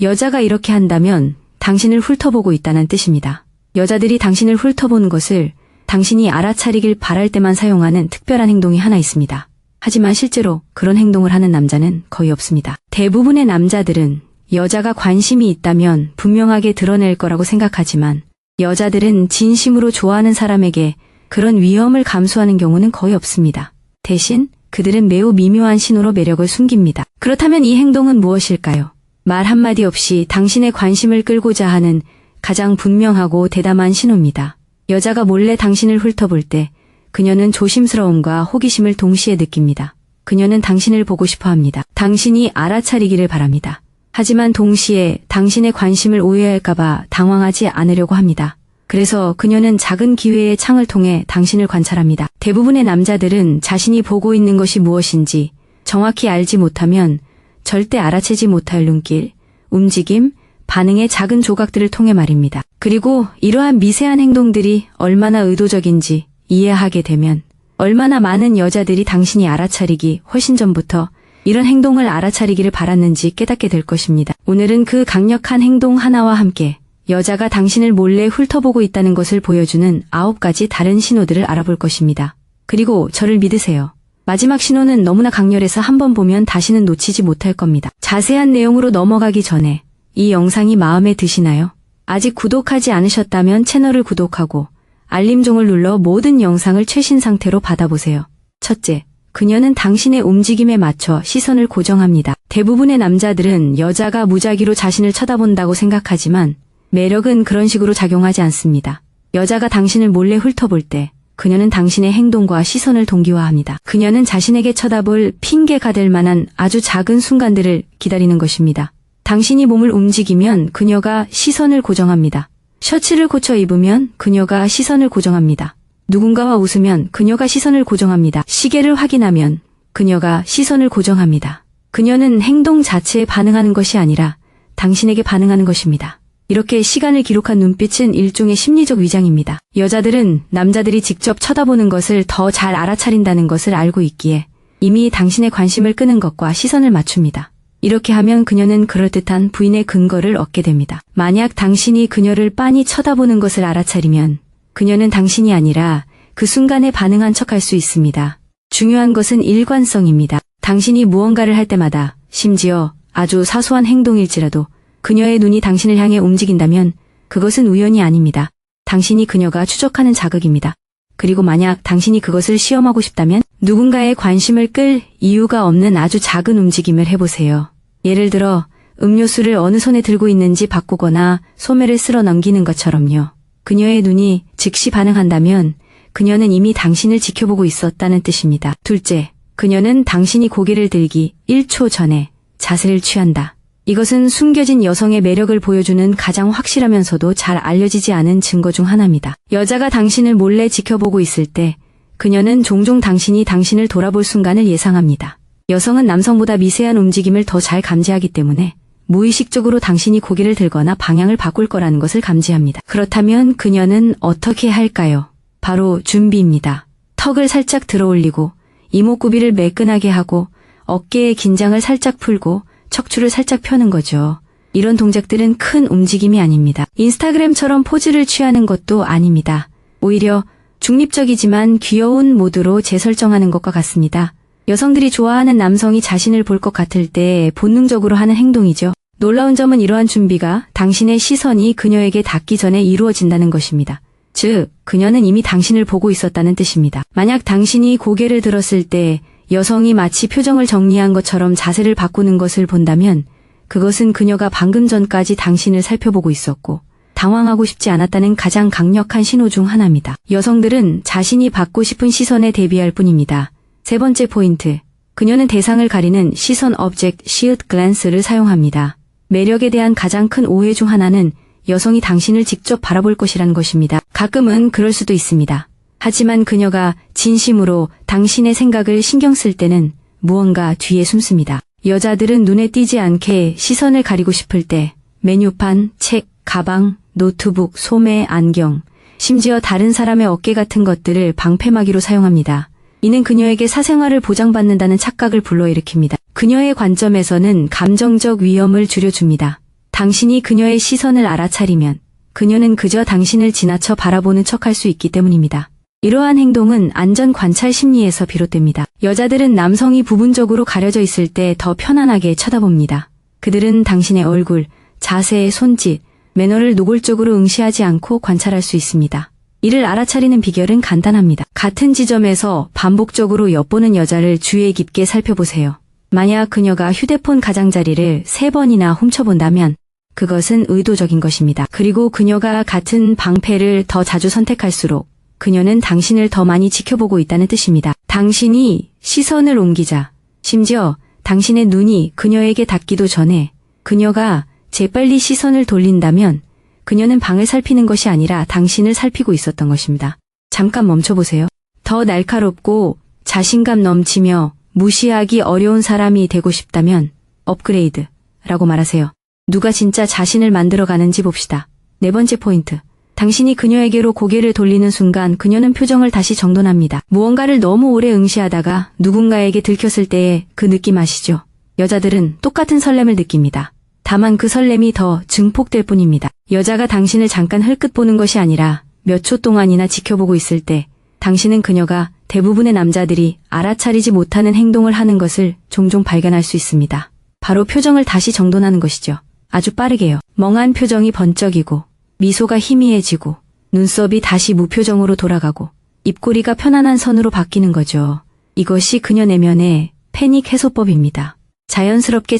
여자가 이렇게 한다면 당신을 훑어보고 있다는 뜻입니다. 여자들이 당신을 훑어보는 것을 당신이 알아차리길 바랄 때만 사용하는 특별한 행동이 하나 있습니다. 하지만 실제로 그런 행동을 하는 남자는 거의 없습니다. 대부분의 남자들은 여자가 관심이 있다면 분명하게 드러낼 거라고 생각하지만 여자들은 진심으로 좋아하는 사람에게 그런 위험을 감수하는 경우는 거의 없습니다. 대신 그들은 매우 미묘한 신호로 매력을 숨깁니다. 그렇다면 이 행동은 무엇일까요? 말 한마디 없이 당신의 관심을 끌고자 하는 가장 분명하고 대담한 신호입니다. 여자가 몰래 당신을 훑어볼 때 그녀는 조심스러움과 호기심을 동시에 느낍니다. 그녀는 당신을 보고 싶어 합니다. 당신이 알아차리기를 바랍니다. 하지만 동시에 당신의 관심을 오해할까봐 당황하지 않으려고 합니다. 그래서 그녀는 작은 기회의 창을 통해 당신을 관찰합니다. 대부분의 남자들은 자신이 보고 있는 것이 무엇인지 정확히 알지 못하면 절대 알아채지 못할 눈길, 움직임, 반응의 작은 조각들을 통해 말입니다. 그리고 이러한 미세한 행동들이 얼마나 의도적인지 이해하게 되면 얼마나 많은 여자들이 당신이 알아차리기 훨씬 전부터 이런 행동을 알아차리기를 바랐는지 깨닫게 될 것입니다. 오늘은 그 강력한 행동 하나와 함께 여자가 당신을 몰래 훑어보고 있다는 것을 보여주는 9가지 다른 신호들을 알아볼 것입니다. 그리고 저를 믿으세요. 마지막 신호는 너무나 강렬해서 한번 보면 다시는 놓치지 못할 겁니다. 자세한 내용으로 넘어가기 전에 이 영상이 마음에 드시나요? 아직 구독하지 않으셨다면 채널을 구독하고 알림종을 눌러 모든 영상을 최신 상태로 받아보세요. 첫째, 그녀는 당신의 움직임에 맞춰 시선을 고정합니다. 대부분의 남자들은 여자가 무작위로 자신을 쳐다본다고 생각하지만 매력은 그런 식으로 작용하지 않습니다. 여자가 당신을 몰래 훑어볼 때 그녀는 당신의 행동과 시선을 동기화합니다. 그녀는 자신에게 쳐다볼 핑계가 될 만한 아주 작은 순간들을 기다리는 것입니다. 당신이 몸을 움직이면 그녀가 시선을 고정합니다. 셔츠를 고쳐 입으면 그녀가 시선을 고정합니다. 누군가와 웃으면 그녀가 시선을 고정합니다. 시계를 확인하면 그녀가 시선을 고정합니다. 그녀는 행동 자체에 반응하는 것이 아니라 당신에게 반응하는 것입니다. 이렇게 시간을 기록한 눈빛은 일종의 심리적 위장입니다. 여자들은 남자들이 직접 쳐다보는 것을 더 잘 알아차린다는 것을 알고 있기에 이미 당신의 관심을 끄는 것과 시선을 맞춥니다. 이렇게 하면 그녀는 그럴듯한 부인의 근거를 얻게 됩니다. 만약 당신이 그녀를 빤히 쳐다보는 것을 알아차리면 그녀는 당신이 아니라 그 순간에 반응한 척할 수 있습니다. 중요한 것은 일관성입니다. 당신이 무언가를 할 때마다 심지어 아주 사소한 행동일지라도 그녀의 눈이 당신을 향해 움직인다면 그것은 우연이 아닙니다. 당신이 그녀가 추적하는 자극입니다. 그리고 만약 당신이 그것을 시험하고 싶다면 누군가의 관심을 끌 이유가 없는 아주 작은 움직임을 해보세요. 예를 들어 음료수를 어느 손에 들고 있는지 바꾸거나 소매를 쓸어 넘기는 것처럼요. 그녀의 눈이 즉시 반응한다면 그녀는 이미 당신을 지켜보고 있었다는 뜻입니다. 둘째, 그녀는 당신이 고개를 들기 1초 전에 자세를 취한다. 이것은 숨겨진 여성의 매력을 보여주는 가장 확실하면서도 잘 알려지지 않은 증거 중 하나입니다. 여자가 당신을 몰래 지켜보고 있을 때 그녀는 종종 당신이 당신을 돌아볼 순간을 예상합니다. 여성은 남성보다 미세한 움직임을 더 잘 감지하기 때문에 무의식적으로 당신이 고개를 들거나 방향을 바꿀 거라는 것을 감지합니다. 그렇다면 그녀는 어떻게 할까요? 바로 준비입니다. 턱을 살짝 들어 올리고 이목구비를 매끈하게 하고 어깨의 긴장을 살짝 풀고 척추를 살짝 펴는 거죠. 이런 동작들은 큰 움직임이 아닙니다. 인스타그램처럼 포즈를 취하는 것도 아닙니다. 오히려 중립적이지만 귀여운 모드로 재설정하는 것과 같습니다. 여성들이 좋아하는 남성이 자신을 볼 것 같을 때 본능적으로 하는 행동이죠. 놀라운 점은 이러한 준비가 당신의 시선이 그녀에게 닿기 전에 이루어진다는 것입니다. 즉, 그녀는 이미 당신을 보고 있었다는 뜻입니다. 만약 당신이 고개를 들었을 때 여성이 마치 표정을 정리한 것처럼 자세를 바꾸는 것을 본다면 그것은 그녀가 방금 전까지 당신을 살펴보고 있었고 당황하고 싶지 않았다는 가장 강력한 신호 중 하나입니다. 여성들은 자신이 받고 싶은 시선에 대비할 뿐입니다. 세 번째 포인트, 그녀는 대상을 가리는 시선 object shield glance를 사용합니다. 매력에 대한 가장 큰 오해 중 하나는 여성이 당신을 직접 바라볼 것이라는 것입니다. 가끔은 그럴 수도 있습니다. 하지만 그녀가 진심으로 당신의 생각을 신경 쓸 때는 무언가 뒤에 숨습니다. 여자들은 눈에 띄지 않게 시선을 가리고 싶을 때 메뉴판, 책, 가방, 노트북, 소매, 안경, 심지어 다른 사람의 어깨 같은 것들을 방패막이로 사용합니다. 이는 그녀에게 사생활을 보장받는다는 착각을 불러일으킵니다. 그녀의 관점에서는 감정적 위험을 줄여줍니다. 당신이 그녀의 시선을 알아차리면 그녀는 그저 당신을 지나쳐 바라보는 척할 수 있기 때문입니다. 이러한 행동은 안전 관찰 심리에서 비롯됩니다. 여자들은 남성이 부분적으로 가려져 있을 때 더 편안하게 쳐다봅니다. 그들은 당신의 얼굴, 자세, 손짓, 매너를 노골적으로 응시하지 않고 관찰할 수 있습니다. 이를 알아차리는 비결은 간단합니다. 같은 지점에서 반복적으로 엿보는 여자를 주의 깊게 살펴보세요. 만약 그녀가 휴대폰 가장자리를 3번이나 훔쳐본다면 그것은 의도적인 것입니다. 그리고 그녀가 같은 방패를 더 자주 선택할수록 그녀는 당신을 더 많이 지켜보고 있다는 뜻입니다. 당신이 시선을 옮기자, 심지어 당신의 눈이 그녀에게 닿기도 전에 그녀가 재빨리 시선을 돌린다면 그녀는 방을 살피는 것이 아니라 당신을 살피고 있었던 것입니다. 잠깐 멈춰보세요. 더 날카롭고 자신감 넘치며 무시하기 어려운 사람이 되고 싶다면 업그레이드라고 말하세요. 누가 진짜 자신을 만들어가는지 봅시다. 4번째 포인트. 당신이 그녀에게로 고개를 돌리는 순간 그녀는 표정을 다시 정돈합니다. 무언가를 너무 오래 응시하다가 누군가에게 들켰을 때의 그 느낌 아시죠? 여자들은 똑같은 설렘을 느낍니다. 다만 그 설렘이 더 증폭될 뿐입니다. 여자가 당신을 잠깐 흘끗 보는 것이 아니라 몇 초 동안이나 지켜보고 있을 때 당신은 그녀가 대부분의 남자들이 알아차리지 못하는 행동을 하는 것을 종종 발견할 수 있습니다. 바로 표정을 다시 정돈하는 것이죠. 아주 빠르게요. 멍한 표정이 번쩍이고 미소가 희미해지고 눈썹이 다시 무표정으로 돌아가고 입꼬리가 편안한 선으로 바뀌는 거죠. 이것이 그녀 내면의 패닉 해소법입니다. 자연스럽게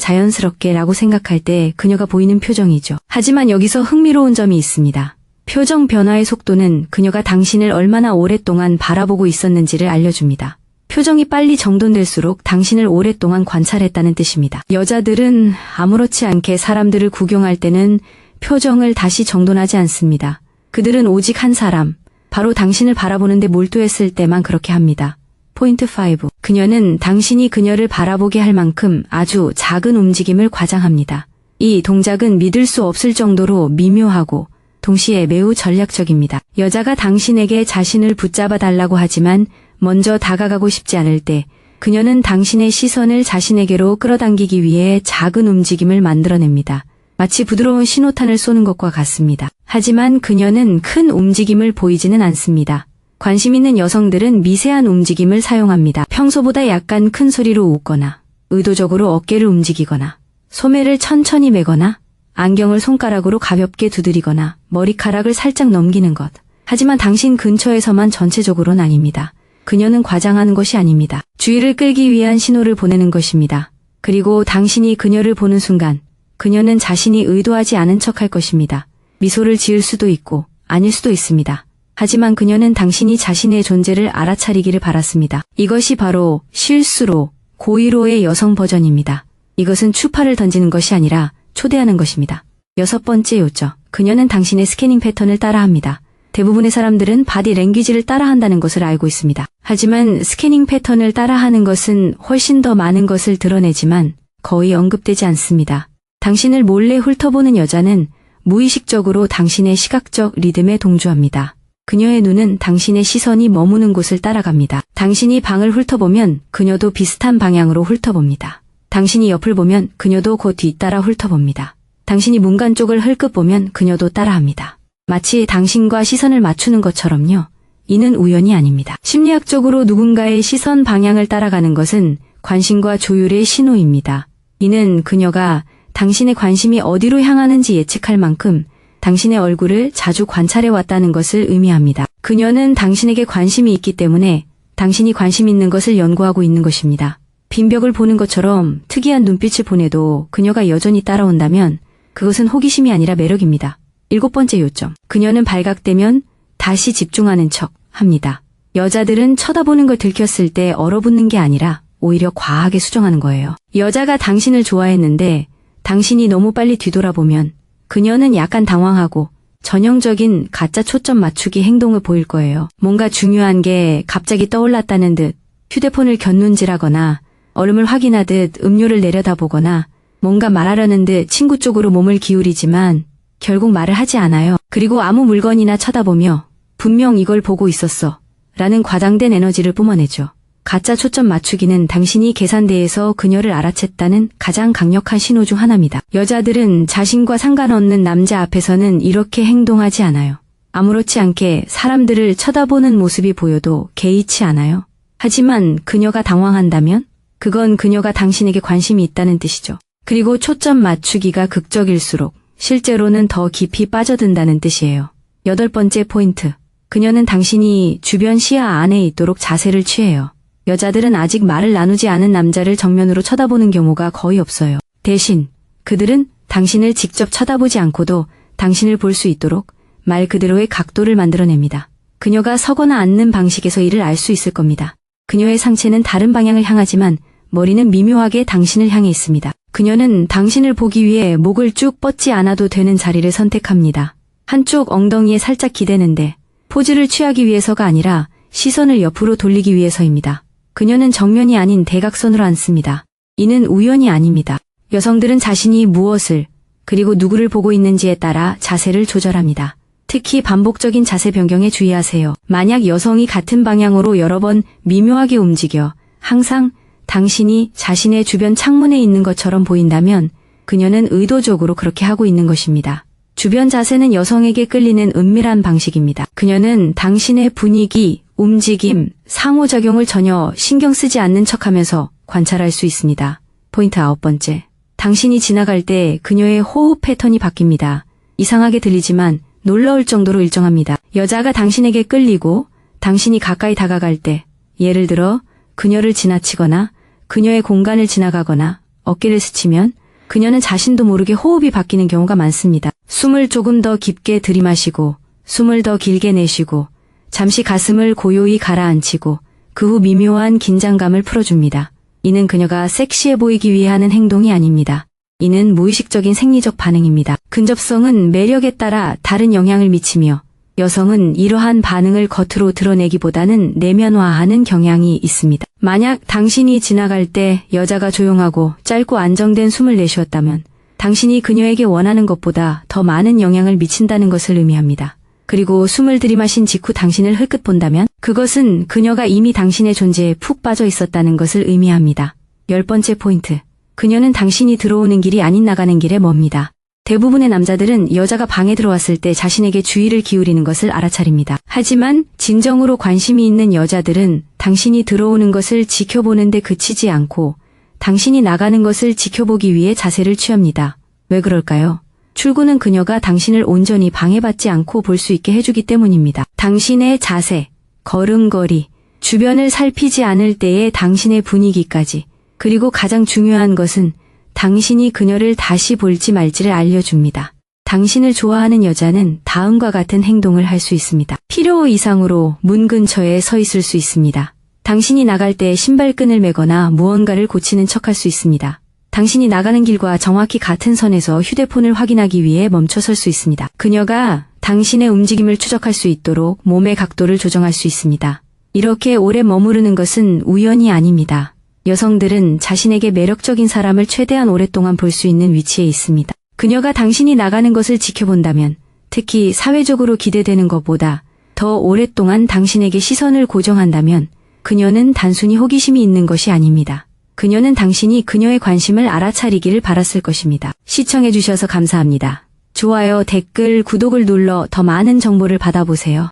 라고 생각할 때 그녀가 보이는 표정이죠. 하지만 여기서 흥미로운 점이 있습니다. 표정 변화의 속도는 그녀가 당신을 얼마나 오랫동안 바라보고 있었는지를 알려줍니다. 표정이 빨리 정돈될수록 당신을 오랫동안 관찰했다는 뜻입니다. 여자들은 아무렇지 않게 사람들을 구경할 때는 표정을 다시 정돈하지 않습니다. 그들은 오직 한 사람, 바로 당신을 바라보는데 몰두했을 때만 그렇게 합니다. 포인트 5. 그녀는 당신이 그녀를 바라보게 할 만큼 아주 작은 움직임을 과장합니다. 이 동작은 믿을 수 없을 정도로 미묘하고 동시에 매우 전략적입니다. 여자가 당신에게 자신을 붙잡아 달라고 하지만 먼저 다가가고 싶지 않을 때 그녀는 당신의 시선을 자신에게로 끌어당기기 위해 작은 움직임을 만들어냅니다. 마치 부드러운 신호탄을 쏘는 것과 같습니다. 하지만 그녀는 큰 움직임을 보이지는 않습니다. 관심 있는 여성들은 미세한 움직임을 사용합니다. 평소보다 약간 큰 소리로 웃거나, 의도적으로 어깨를 움직이거나, 소매를 천천히 매거나, 안경을 손가락으로 가볍게 두드리거나, 머리카락을 살짝 넘기는 것. 하지만 당신 근처에서만 전체적으로는 아닙니다. 그녀는 과장하는 것이 아닙니다. 주의를 끌기 위한 신호를 보내는 것입니다. 그리고 당신이 그녀를 보는 순간, 그녀는 자신이 의도하지 않은 척할 것입니다. 미소를 지을 수도 있고 아닐 수도 있습니다. 하지만 그녀는 당신이 자신의 존재를 알아차리기를 바랐습니다. 이것이 바로 실수로, 고의로의 여성 버전입니다. 이것은 추파를 던지는 것이 아니라 초대하는 것입니다. 6번째 요점. 그녀는 당신의 스캐닝 패턴을 따라합니다. 대부분의 사람들은 바디 랭귀지를 따라한다는 것을 알고 있습니다. 하지만 스캐닝 패턴을 따라하는 것은 훨씬 더 많은 것을 드러내지만 거의 언급되지 않습니다. 당신을 몰래 훑어보는 여자는 무의식적으로 당신의 시각적 리듬에 동조합니다. 그녀의 눈은 당신의 시선이 머무는 곳을 따라갑니다. 당신이 방을 훑어보면 그녀도 비슷한 방향으로 훑어봅니다. 당신이 옆을 보면 그녀도 그 뒤따라 훑어봅니다. 당신이 문간 쪽을 흘끗 보면 그녀도 따라합니다. 마치 당신과 시선을 맞추는 것처럼요. 이는 우연이 아닙니다. 심리학적으로 누군가의 시선 방향을 따라가는 것은 관심과 조율의 신호입니다. 이는 그녀가 당신의 관심이 어디로 향하는지 예측할 만큼 당신의 얼굴을 자주 관찰해 왔다는 것을 의미합니다. 그녀는 당신에게 관심이 있기 때문에 당신이 관심 있는 것을 연구하고 있는 것입니다. 빈벽을 보는 것처럼 특이한 눈빛을 보내도 그녀가 여전히 따라온다면 그것은 호기심이 아니라 매력입니다. 7번째 요점. 그녀는 발각되면 다시 집중하는 척 합니다. 여자들은 쳐다보는 걸 들켰을 때 얼어붙는 게 아니라 오히려 과하게 수정하는 거예요. 여자가 당신을 좋아했는데 당신이 너무 빨리 뒤돌아보면 그녀는 약간 당황하고 전형적인 가짜 초점 맞추기 행동을 보일 거예요. 뭔가 중요한 게 갑자기 떠올랐다는 듯 휴대폰을 곁눈질하거나 얼음을 확인하듯 음료를 내려다보거나 뭔가 말하려는 듯 친구 쪽으로 몸을 기울이지만 결국 말을 하지 않아요. 그리고 아무 물건이나 쳐다보며 분명 이걸 보고 있었어 라는 과장된 에너지를 뿜어내죠. 가짜 초점 맞추기는 당신이 계산대에서 그녀를 알아챘다는 가장 강력한 신호 중 하나입니다. 여자들은 자신과 상관없는 남자 앞에서는 이렇게 행동하지 않아요. 아무렇지 않게 사람들을 쳐다보는 모습이 보여도 개의치 않아요. 하지만 그녀가 당황한다면 그건 그녀가 당신에게 관심이 있다는 뜻이죠. 그리고 초점 맞추기가 극적일수록 실제로는 더 깊이 빠져든다는 뜻이에요. 8번째 포인트. 그녀는 당신이 주변 시야 안에 있도록 자세를 취해요. 여자들은 아직 말을 나누지 않은 남자를 정면으로 쳐다보는 경우가 거의 없어요. 대신 그들은 당신을 직접 쳐다보지 않고도 당신을 볼 수 있도록 말 그대로의 각도를 만들어냅니다. 그녀가 서거나 앉는 방식에서 이를 알 수 있을 겁니다. 그녀의 상체는 다른 방향을 향하지만 머리는 미묘하게 당신을 향해 있습니다. 그녀는 당신을 보기 위해 목을 쭉 뻗지 않아도 되는 자리를 선택합니다. 한쪽 엉덩이에 살짝 기대는데 포즈를 취하기 위해서가 아니라 시선을 옆으로 돌리기 위해서입니다. 그녀는 정면이 아닌 대각선으로 앉습니다. 이는 우연이 아닙니다. 여성들은 자신이 무엇을 그리고 누구를 보고 있는지에 따라 자세를 조절합니다. 특히 반복적인 자세 변경에 주의하세요. 만약 여성이 같은 방향으로 여러 번 미묘하게 움직여 항상 당신이 자신의 주변 창문에 있는 것처럼 보인다면 그녀는 의도적으로 그렇게 하고 있는 것입니다. 주변 자세는 여성에게 끌리는 은밀한 방식입니다. 그녀는 당신의 분위기, 움직임, 상호작용을 전혀 신경 쓰지 않는 척하면서 관찰할 수 있습니다. 포인트 9번째. 당신이 지나갈 때 그녀의 호흡 패턴이 바뀝니다. 이상하게 들리지만 놀라울 정도로 일정합니다. 여자가 당신에게 끌리고 당신이 가까이 다가갈 때, 예를 들어 그녀를 지나치거나 그녀의 공간을 지나가거나 어깨를 스치면 그녀는 자신도 모르게 호흡이 바뀌는 경우가 많습니다. 숨을 조금 더 깊게 들이마시고 숨을 더 길게 내쉬고 잠시 가슴을 고요히 가라앉히고 그 후 미묘한 긴장감을 풀어줍니다. 이는 그녀가 섹시해 보이기 위해 하는 행동이 아닙니다. 이는 무의식적인 생리적 반응입니다. 근접성은 매력에 따라 다른 영향을 미치며 여성은 이러한 반응을 겉으로 드러내기보다는 내면화하는 경향이 있습니다. 만약 당신이 지나갈 때 여자가 조용하고 짧고 안정된 숨을 내쉬었다면 당신이 그녀에게 원하는 것보다 더 많은 영향을 미친다는 것을 의미합니다. 그리고 숨을 들이마신 직후 당신을 흘끗 본다면 그것은 그녀가 이미 당신의 존재에 푹 빠져 있었다는 것을 의미합니다. 10번째 포인트. 그녀는 당신이 들어오는 길이 아닌 나가는 길에 멉니다. 대부분의 남자들은 여자가 방에 들어왔을 때 자신에게 주의를 기울이는 것을 알아차립니다. 하지만 진정으로 관심이 있는 여자들은 당신이 들어오는 것을 지켜보는데 그치지 않고 당신이 나가는 것을 지켜보기 위해 자세를 취합니다. 왜 그럴까요? 출구는 그녀가 당신을 온전히 방해받지 않고 볼 수 있게 해주기 때문입니다. 당신의 자세, 걸음걸이, 주변을 살피지 않을 때의 당신의 분위기까지, 그리고 가장 중요한 것은 당신이 그녀를 다시 볼지 말지를 알려줍니다. 당신을 좋아하는 여자는 다음과 같은 행동을 할 수 있습니다. 필요 이상으로 문 근처에 서 있을 수 있습니다. 당신이 나갈 때 신발끈을 매거나 무언가를 고치는 척할 수 있습니다. 당신이 나가는 길과 정확히 같은 선에서 휴대폰을 확인하기 위해 멈춰설 수 있습니다. 그녀가 당신의 움직임을 추적할 수 있도록 몸의 각도를 조정할 수 있습니다. 이렇게 오래 머무르는 것은 우연이 아닙니다. 여성들은 자신에게 매력적인 사람을 최대한 오랫동안 볼 수 있는 위치에 있습니다. 그녀가 당신이 나가는 것을 지켜본다면, 특히 사회적으로 기대되는 것보다 더 오랫동안 당신에게 시선을 고정한다면 그녀는 단순히 호기심이 있는 것이 아닙니다. 그녀는 당신이 그녀의 관심을 알아차리기를 바랐을 것입니다. 시청해주셔서 감사합니다. 좋아요, 댓글, 구독을 눌러 더 많은 정보를 받아보세요.